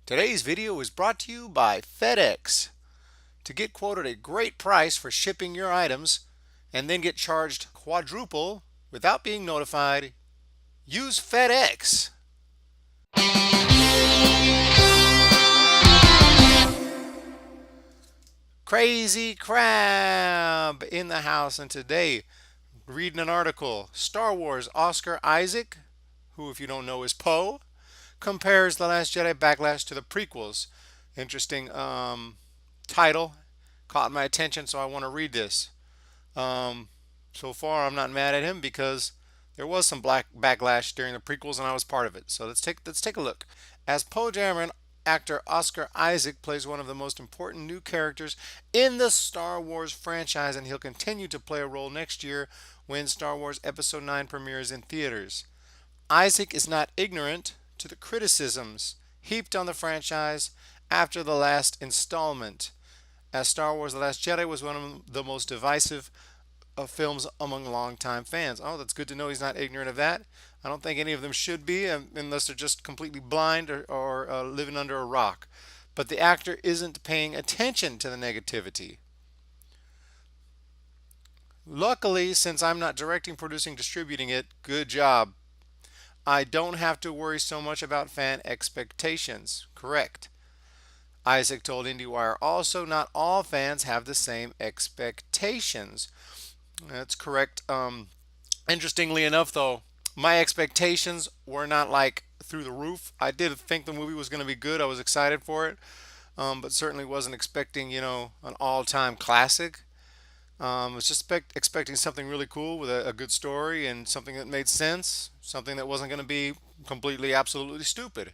Today's video is brought to you by FedEx. To get quoted a great price for shipping your items and then get charged quadruple without being notified, use FedEx. Crazy Crab in the house, and today reading an article. Star Wars Oscar Isaac, who if you don't know is Poe, compares The Last Jedi Backlash to the prequels. Interesting title, caught my attention, so I want to read this. Um, so far, I'm not mad at him because there was some black backlash during the prequels, and I was part of it. So let's take a look. As Poe Dameron, actor Oscar Isaac plays one of the most important new characters in the Star Wars franchise, and he'll continue to play a role next year when Star Wars Episode 9 premieres in theaters. Isaac is not ignorant to the criticisms heaped on the franchise after the last installment, as Star Wars The Last Jedi was one of the most divisive of films among longtime fans. Oh, that's good to know he's not ignorant of that. I don't think any of them should be, unless they're just completely blind or living under a rock. But the actor isn't paying attention to the negativity. Luckily, since I'm not directing, producing, distributing it, good job. I don't have to worry so much about fan expectations. Correct. Isaac told IndieWire also, not all fans have the same expectations. That's correct. Interestingly enough, though, my expectations were not like through the roof. I did think the movie was going to be good. I was excited for it, but certainly wasn't expecting, an all-time classic. Was just expecting something really cool with a good story and something that made sense, something that wasn't going to be completely, absolutely stupid.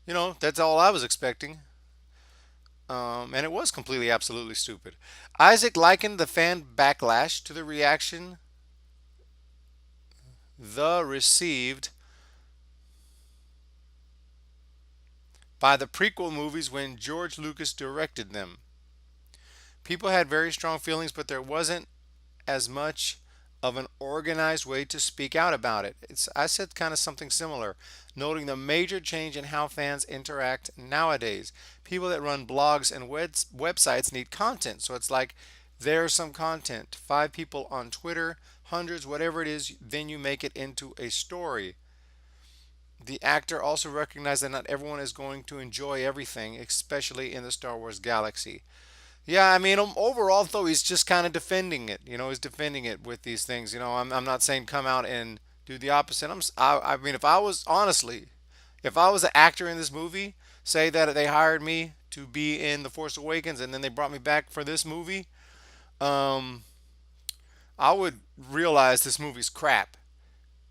That's all I was expecting. And it was completely, absolutely stupid. Isaac likened the fan backlash to the reaction the received by the prequel movies when George Lucas directed them. People had very strong feelings, but there wasn't as much of an organized way to speak out about it. I said kind of something similar, noting the major change in how fans interact nowadays. People that run blogs and websites need content, so it's like there's some content. 5 people on Twitter, hundreds, whatever it is, then you make it into a story. The actor also recognized that not everyone is going to enjoy everything, especially in the Star Wars galaxy. Yeah, I mean, overall, though, he's just kind of defending it. He's defending it with these things. I'm not saying come out and do the opposite. I mean, if I was, honestly, if I was an actor in this movie, say that they hired me to be in The Force Awakens and then they brought me back for this movie, um, I would realize this movie's crap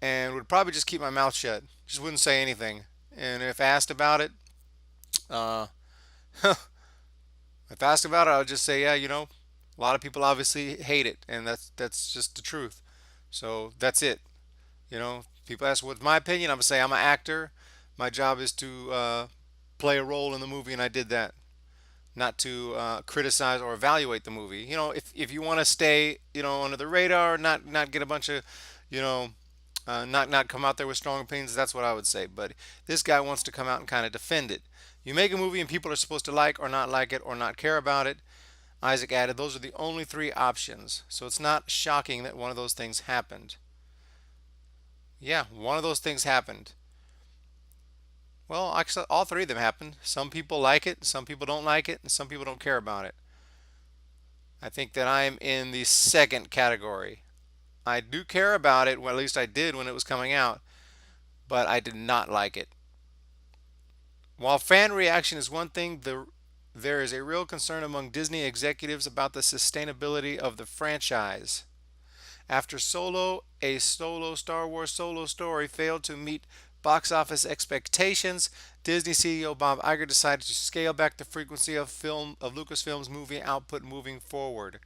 and would probably just keep my mouth shut. Just wouldn't say anything. And if asked about it, uh, if asked about it, I would just say, yeah, a lot of people obviously hate it, and that's just the truth. So that's it. People ask what's my opinion. I'm gonna say I'm an actor. My job is to play a role in the movie, and I did that. Not to criticize or evaluate the movie. If you want to stay, under the radar, not get a bunch of, you know, not come out there with strong opinions. That's what I would say. But this guy wants to come out and kind of defend it. You make a movie and people are supposed to like it or not care about it. Isaac added, those are the only three options. So it's not shocking that one of those things happened. Yeah, one of those things happened. Well, actually, all three of them happened. Some people like it, some people don't like it, and some people don't care about it. I think that I'm in the second category. I do care about it, well, at least I did when it was coming out, but I did not like it. While fan reaction is one thing, there is a real concern among Disney executives about the sustainability of the franchise. After Solo, a solo Star Wars solo story failed to meet box office expectations, Disney CEO Bob Iger decided to scale back the frequency of Lucasfilm's movie output moving forward.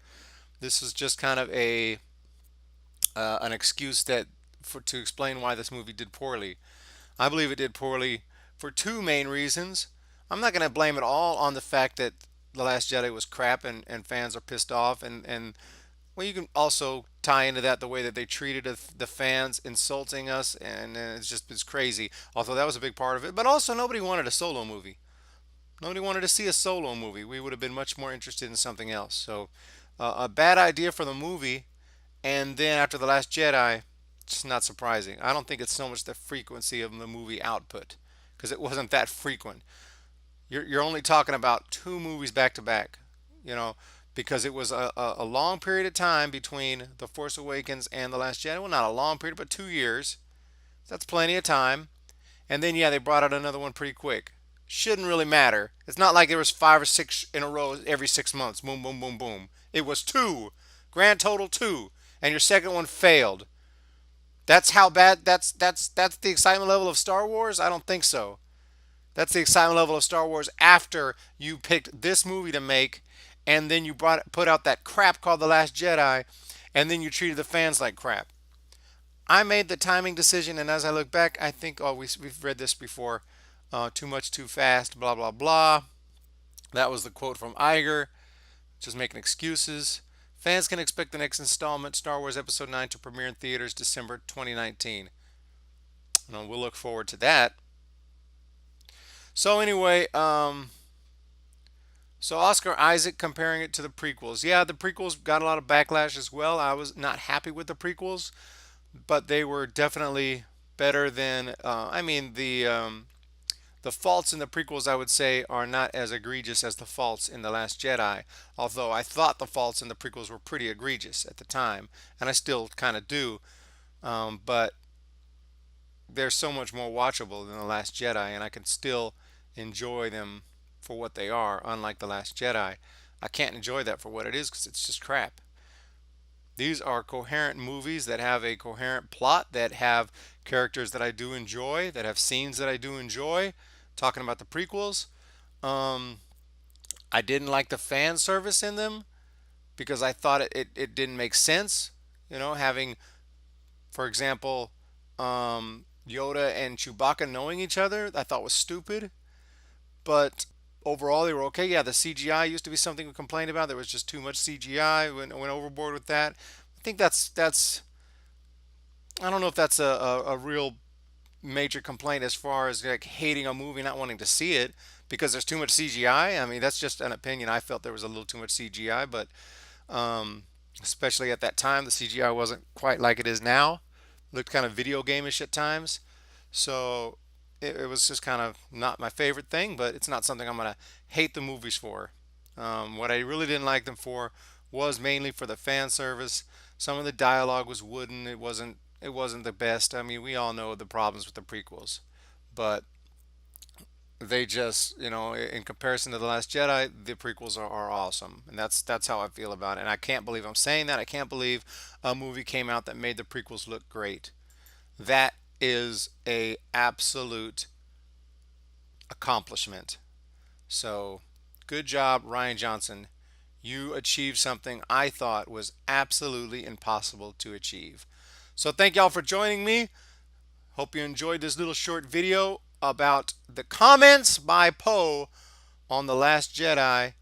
This is just kind of an excuse to explain why this movie did poorly. I believe it did poorly for two main reasons. I'm not going to blame it all on the fact that The Last Jedi was crap and fans are pissed off, and well, you can also tie into that the way that they treated the fans, insulting us, and it's crazy. Although that was a big part of it, but also nobody wanted a solo movie. Nobody wanted to see a Solo movie. We would have been much more interested in something else. So, a bad idea for the movie, and then after The Last Jedi, it's not surprising. I don't think it's so much the frequency of the movie output, because it wasn't that frequent. You're only talking about two movies back to back, you know, because it was a long period of time between The Force Awakens and The Last Jedi. Well, not a long period, but 2 years. That's plenty of time. And then, yeah, they brought out another one pretty quick. Shouldn't really matter. It's not like there was 5 or 6 in a row every 6 months. Boom, boom, boom, boom. It was two. Grand total two. And your second one failed. That's how bad that's the excitement level of Star Wars? I don't think so. That's the excitement level of Star Wars after you picked this movie to make, and then you put out that crap called The Last Jedi, and then you treated the fans like crap. I made the timing decision, and as I look back, I think, oh, we've read this before. Too much, too fast, blah, blah, blah. That was the quote from Iger, just making excuses. Fans can expect the next installment, Star Wars Episode 9, to premiere in theaters December 2019. And we'll look forward to that. So, anyway, so Oscar Isaac comparing it to the prequels. Yeah, the prequels got a lot of backlash as well. I was not happy with the prequels, but they were definitely better than. The faults in the prequels, I would say, are not as egregious as the faults in The Last Jedi. Although I thought the faults in the prequels were pretty egregious at the time, and I still kind of do. But they're so much more watchable than The Last Jedi, and I can still enjoy them for what they are, unlike The Last Jedi. I can't enjoy that for what it is because it's just crap. These are coherent movies that have a coherent plot, that have characters that I do enjoy, that have scenes that I do enjoy. Talking about the prequels, um, I didn't like the fan service in them because I thought it didn't make sense. Having, for example, Yoda and Chewbacca knowing each other, I thought was stupid. But overall, they were okay. Yeah, the CGI used to be something we complained about. There was just too much CGI. Went overboard with that. I think that's. I don't know if that's a real major complaint as far as like hating a movie, not wanting to see it because there's too much CGI. I mean, that's just an opinion. I felt there was a little too much CGI, but um, especially at that time, the CGI wasn't quite like it is now. Looked kind of video game-ish at times. So it was just kind of not my favorite thing, but it's not something I'm gonna hate the movies for. What I really didn't like them for was mainly for the fan service. Some of the dialogue was wooden. It wasn't the best. I mean, we all know the problems with the prequels, but they just, in comparison to The Last Jedi, the prequels are awesome. And that's how I feel about it. And I can't believe I'm saying that. I can't believe a movie came out that made the prequels look great. That is a absolute accomplishment. So, good job, Ryan Johnson. You achieved something I thought was absolutely impossible to achieve. So, thank y'all for joining me. Hope you enjoyed this little short video about the comments by Poe on The Last Jedi.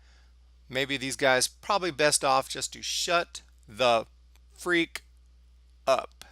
Maybe these guys probably best off just to shut the freak up.